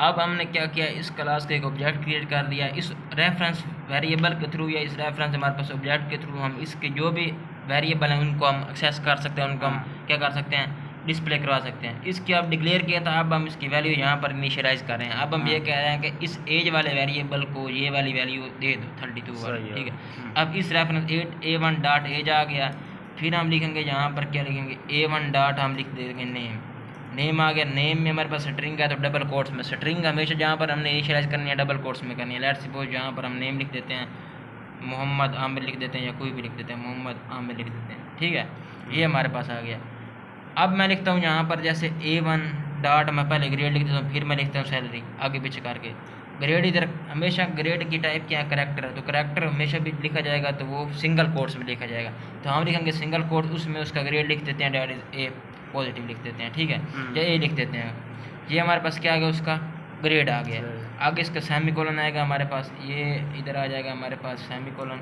अब हमने क्या किया, इस क्लास का एक ऑब्जेक्ट क्रिएट कर दिया। इस रेफरेंस वेरिएबल के थ्रू या इस रेफरेंस हमारे पास ऑब्जेक्ट के थ्रू हम इसके जो भी वेरिएबल हैं उनको हम एक्सेस कर सकते हैं, उनको हम क्या कर सकते हैं, डिस्प्ले करवा सकते हैं। इसके अब डिक्लेयर किया था, अब हम इसकी वैल्यू यहाँ पर इनिशियलाइज कर रहे हैं। अब हम ये कह रहे हैं कि इस एज वाले वेरिएबल को ये वाली वैल्यू दे दो 32 वाली, ठीक है। अब इस रेफरेंस A1 डॉट एज आ गया, फिर हम लिखेंगे यहाँ पर क्या लिखेंगे, A1 डॉट हम लिख देंगे नेम आ गया। नेम में हमारे पास स्ट्रिंग है तो डबल कोट्स में स्ट्रिंग हमेशा जहाँ पर हमने इनिशियलाइज करनी है डबल कोट्स में करनी है। लेट्स सपोज यहाँ पर हम नेम लिख देते हैं मोहम्मद आमिर लिख देते हैं, या कोई भी लिख देते हैं मोहम्मद आमिर लिख देते हैं, ठीक है। ये हमारे पास आ गया। अब मैं लिखता हूँ यहाँ पर जैसे A1 डॉट, मैं पहले ग्रेड लिख देता हूँ, फिर मैं लिखता हूँ सैलरी आगे पीछे करके। ग्रेड इधर हमेशा ग्रेड की टाइप क्या है, करेक्टर है, तो करेक्टर हमेशा भी लिखा जाएगा तो वो सिंगल कोट्स में लिखा जाएगा। तो हम लिखेंगे सिंगल कोट, उसमें उसका ग्रेड लिख देते हैं, डैट इज ए पॉजिटिव लिख देते हैं, ठीक है, या ए लिख देते हैं। ये हमारे पास क्या आ गया, उसका ग्रेड आ गया। आगे इसका सेमी कोलन आएगा हमारे पास, ये इधर आ जाएगा हमारे पास सेमी कोलन,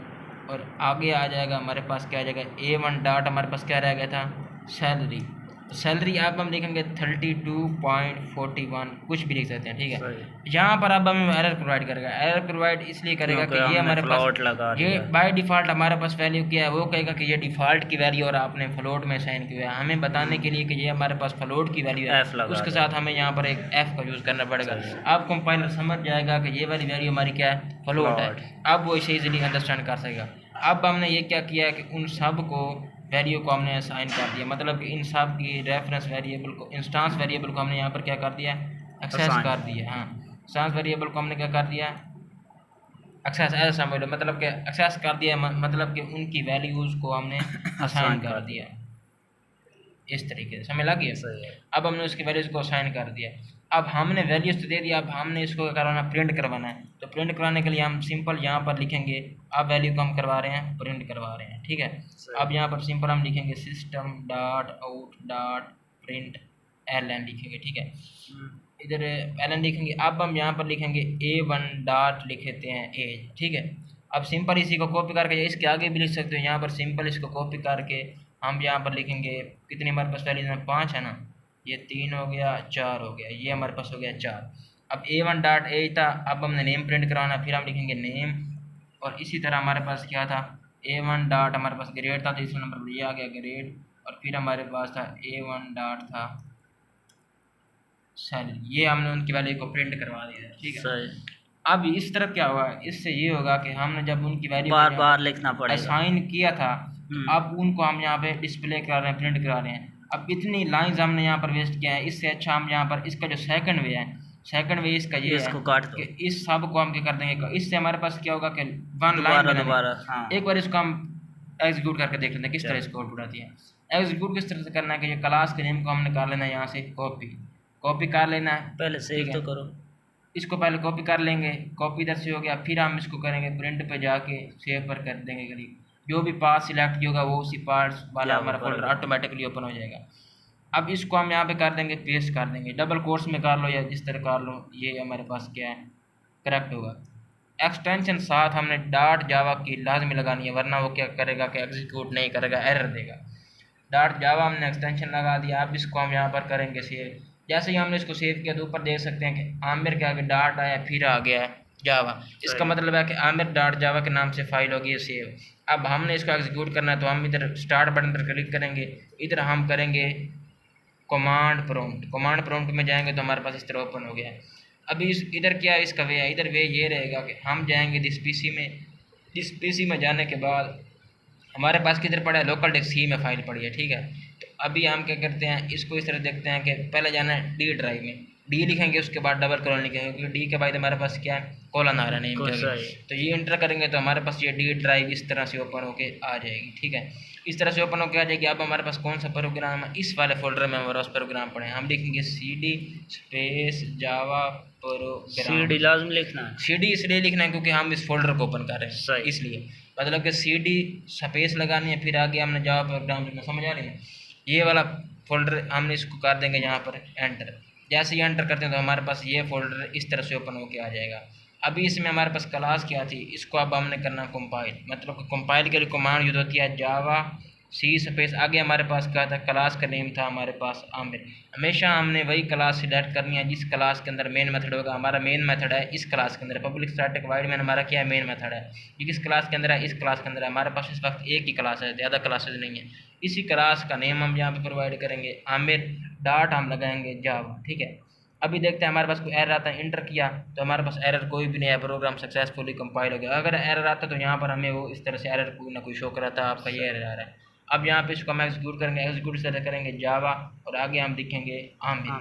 और आगे आ जाएगा हमारे पास क्या आ जाएगा, A1 डॉट हमारे पास क्या रह गया था, सैलरी। सैलरी अब हम लिखेंगे 32.41, कुछ भी लिख सकते हैं, ठीक है। यहाँ पर अब हमें एरर प्रोवाइड करेगा। एरर प्रोवाइड इसलिए करेगा कि ये हमारे पास ये बाय डिफ़ॉल्ट हमारे पास वैल्यू क्या है, वो कहेगा कि ये डिफ़ॉल्ट की वैल्यू और आपने फ्लोट में साइन किया है। हमें बताने के लिए कि ये हमारे पास फ्लोट की वैल्यू है, उसके साथ हमें यहाँ पर एक एफ का यूज़ करना पड़ेगा। अब कंपाइलर समझ जाएगा कि ये वाली वैल्यू हमारी क्या है, फ्लोट है। अब वो इसे ईजिली अंडरस्टैंड कर सकेगा। अब हमने ये क्या किया है कि उन सब को वैल्यू को हमने असाइन कर दिया, मतलब कि इन सब की रेफरेंस वेरिएबल को, इंस्टांस वेरिएबल को हमने यहाँ पर क्या कर दिया, एक्सेस कर दिया। हाँ, इंस्टांस वेरिएबल को हमने क्या कर दिया, एक्सेस, ऐसा समझ लो, मतलब कि एक्सेस कर दिया, मतलब कि उनकी वैल्यूज़ को हमने असाइन कर दिया। इस तरीके से समझ लगी है। अब हमने उसकी वैल्यूज़ को असाइन कर दिया। अब हमने वैल्यूज़ तो दे दिया, अब हमने इसको क्या करवाना, प्रिंट करवाना है। तो प्रिंट करवाने के लिए हम सिंपल यहाँ पर लिखेंगे, अब वैल्यू को हम करवा रहे हैं, प्रिंट करवा रहे हैं, ठीक है। अब यहाँ पर सिंपल हम लिखेंगे system dot out dot print ln लिखेंगे, ठीक है। इधर ln लिखेंगे। अब हम यहाँ पर लिखेंगे A1 डॉट लिखते हैं एज, ठीक है। अब सिंपल इसी को कॉपी करके, इसके आगे भी लिख सकते हो, यहाँ पर सिंपल इसको कॉपी करके हम यहाँ पर लिखेंगे, कितनी हमारे पास वैल्यूज में 5 है ना, ये 3 हो गया, 4 हो गया, ये हमारे पास हो गया 4। अब A1 डॉट एज था, अब हमने नेम प्रिंट कराना, फिर हम लिखेंगे नेम, और इसी तरह हमारे पास क्या था, A1 डॉट हमारे पास ग्रेड था, तीसरे नंबर पर ये आ गया ग्रेड, और फिर हमारे पास था A1 डॉट था सैलरी। ये हमने उनकी वैल्यू को प्रिंट करवा दिया, ठीक है। अब इस तरफ क्या हुआ, इससे ये होगा कि हमने जब उनकी वैल्यू बार बार लिखना पड़ेगा, असाइन किया था, अब उनको हम यहाँ पे डिस्प्ले करा रहे हैं, प्रिंट करा रहे हैं। अब इतनी लाइंस हमने यहाँ पर वेस्ट किया है, इससे अच्छा हम यहाँ पर इसका जो सेकंड वे है, सेकंड वे इसका ये इसको काट दो, कि इस सब को हम क्या कर देंगे, इससे हमारे पास क्या होगा कि वन लाइन एक बार इसको हम एग्जीक्यूट करके देख लेते हैं किस तरह इसको आउटपुट आती है। एग्जीक्यूट किस तरह से करना है कि ये क्लास के नेम को हमने कर लेना है, यहाँ से कॉपी कर लेना है, पहले सेव तो करो, इसको पहले कॉपी कर लेंगे, कॉपी इधर से हो गया, फिर हम इसको करेंगे प्रिंट पे जाके सेव पर कर देंगे करीब, जो भी पार्ट सिलेक्ट होगा वो उसी पार्ट्स वाला हमारा फोल्डर ऑटोमेटिकली ओपन हो जाएगा। अब इसको हम यहाँ पे कर देंगे, पेस्ट कर देंगे, डबल कोट्स में कर लो या जिस तरह कर लो, ये हमारे पास क्या है, करेक्ट होगा। एक्सटेंशन साथ हमने डॉट जावा की लाजमी लगानी है, वरना वो क्या करेगा कि एग्जीक्यूट नहीं करेगा, एरर देगा। डॉट जावा हमने एक्सटेंशन लगा दिया। अब इसको हम यहाँ पर करेंगे सेव। जैसे ही हमने इसको सेव किया तो ऊपर देख सकते हैं कि आमिर के आगे डॉट आया, फिर आ गया है जावा। इसका मतलब है कि आमिर डॉट जावा के नाम से फाइल होगी सेव। अब हमने इसको एग्जीक्यूट करना है तो हम इधर स्टार्ट बटन पर क्लिक करेंगे, इधर हम करेंगे कमांड प्रॉम्प्ट में जाएंगे तो हमारे पास इस तरह ओपन हो गया है। अभी इधर क्या है, इसका वे है, इधर वे ये रहेगा कि हम जाएंगे दिस पीसी में जाने के बाद हमारे पास किधर पड़ा है, लोकल डिस्क सी में फाइल पड़ी है, ठीक है। तो अभी हम क्या करते हैं, इसको इस तरह देखते हैं कि पहले जाना है डी ड्राइव में, डी लिखेंगे, उसके बाद डबल कोलन लिखेंगे, क्योंकि डी के बाद हमारे पास क्या है, कोलन आ रहा है नेम के, तो ये इंटर करेंगे तो हमारे पास ये डी ड्राइव इस तरह से ओपन होके आ जाएगी, ठीक है। इस तरह से ओपन होके आ जाएगी। अब हमारे पास कौन सा प्रोग्राम है, इस वाले फोल्डर में हमारा उस प्रोग्राम पड़े हैं, हम लिखेंगे CD space Java program. CD लाजम लिखना है, CD इसलिए लिखना है क्योंकि हम इस फोल्डर को ओपन कर रहे हैं, इसलिए मतलब कि CD स्पेस लगानी है, फिर आगे हमने जावा प्रोग्राम लिखना, समझ आ रही है। ये वाला फोल्डर हमने इसको कर देंगे यहाँ पर एंटर। जैसे ही एंटर करते हैं तो हमारे पास ये फोल्डर इस तरह से ओपन होके आ जाएगा। अभी इसमें हमारे पास क्लास क्या थी, इसको अब हमने करना कंपाइल, मतलब कंपाइल के लिए कमांड यूज होती है जावा सी स्पेस आगे हमारे पास क्या था, क्लास का नेम था हमारे पास आमिर। हमेशा हमने वही क्लास सिलेक्ट करनी है जिस क्लास के अंदर मेन मेथड होगा। हमारा मेन मेथड है इस क्लास के अंदर, पब्लिक स्टैटिक वॉइड में हमारा क्या है, मेन मेथड है। ये किस क्लास के अंदर है, इस क्लास के अंदर है। हमारे पास इस वक्त एक ही क्लास है, ज़्यादा क्लासेज नहीं है। इसी क्लास का नेम हम यहाँ पे प्रोवाइड करेंगे आमिर, डॉट हम लगाएंगे जावा। ठीक है, अभी देखते हैं हमारे पास कोई एरर आता है, इंटर किया तो हमारे पास एरर कोई भी नहीं है, प्रोग्राम सक्सेसफुली कंपाइल हो गया। अगर एरर आता तो यहाँ पर हमें वो इस तरह से एरर कोई ना कोई शो कराता है, आपका ये एरर आ रहा है। अब यहाँ पे इसको हम एग्जीक्यूट करेंगे, एग्जीक्यूट से करेंगे जावा और आगे हम लिखेंगे आमिर,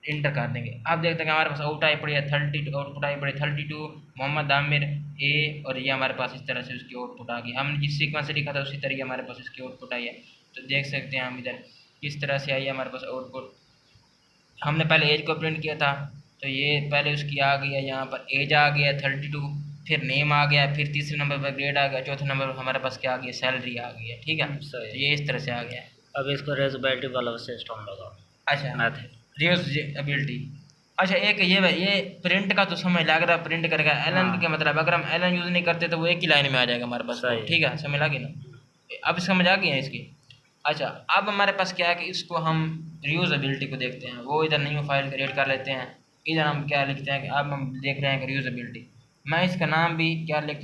इंटर कर देंगे। अब देखते हैं कि हमारे पास आउट आई पड़ी है 32, आउटपुट आई पड़ी 32 मोहम्मद आमिर ए, और ये हमारे पास इस तरह से उसकी आउटपुट आ गई। हमने जिस सीक्वेंस से लिखा था उसी तरीके हमारे पास इसकी आउटपुट आई है। तो देख सकते हैं हम इधर किस तरह से आई है हमारे पास आउटपुट। हमने पहले एज को प्रिंट किया था तो ये पहले उसकी आ गई है, यहाँ पर एज आ गया 32, फिर नेम आ गया, फिर तीसरे नंबर पर ग्रेड आ गया, चौथे नंबर पर हमारे पास क्या आ गया, सैलरी आ गई है। ठीक है, तो ये इस तरह से आ गया है। अब इसको रेजबिलिटी वाला सिस्टम लगाओ। अच्छा, रीयूजेबिलिटी। अच्छा, एक ये प्रिंट का तो समझ लग रहा है, प्रिंट करेगा एलन का मतलब अगर हम एलन यूज़ नहीं करते तो वो एक ही लाइन में आ जाएगा हमारे पास। ठीक है, समझ लगी ना, अब समझ आ गई है इसकी। अच्छा, अब हमारे पास क्या है कि इसको हम रीयूजेबिलिटी को देखते हैं। वो इधर न्यू फाइल क्रिएट कर लेते हैं, इधर हम क्या लिखते हैं कि अब हम देख रहे हैं कि रीयूजेबिलिटी। मैं इसका नाम भी क्या लिख